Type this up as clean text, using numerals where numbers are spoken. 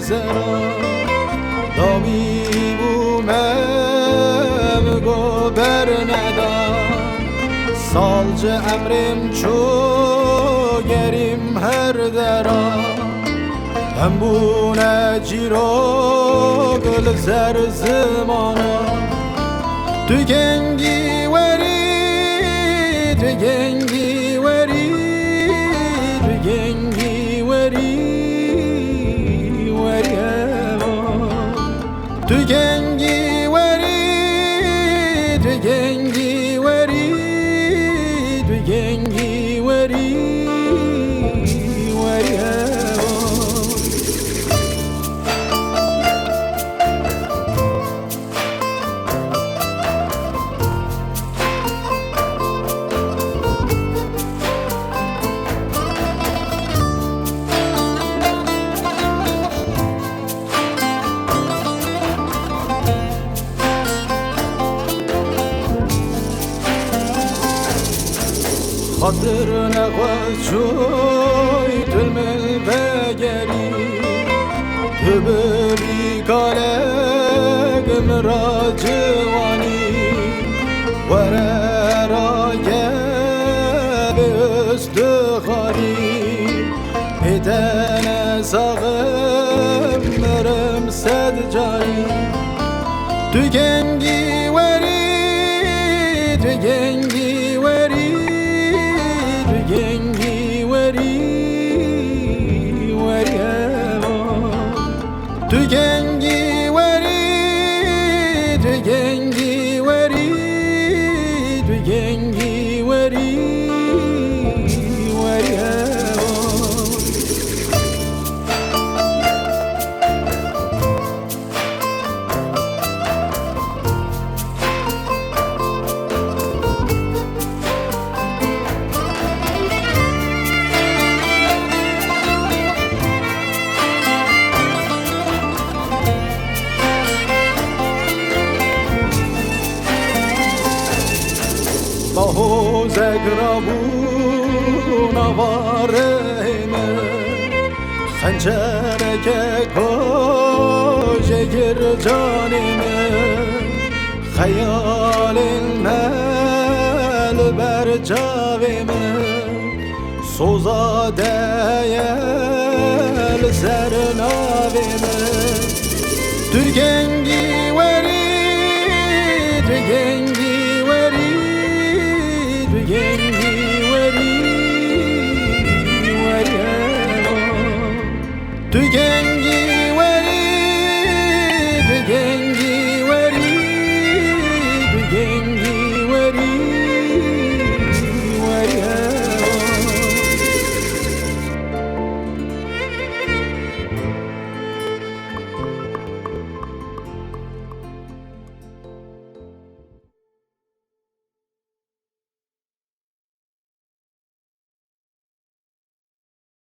زرا داوی بومم گو بر ندان سالج امرم چو گریم هر درا هم بونه جیرو گل زر زمانا تو گنگی وری تو گنگی وری تو گنگی وری وری تو گنگی وری تو گنگی وری تو گنگی وری وری خاطر نخواست شوی دلمل بگری تو ببی کالگم را جوانی وره را گب استخاری ایتن ساغم مرم صد جانی تو گنگی وری تو گنگی وری گنگی وری وری تو گنگی وری تو گنگی وری تو گنگی وری وری با حوز گرابون آوارمه خنجر که کاج گر جانمه خیال مل بر جاومه سوزاده یل زر ناومه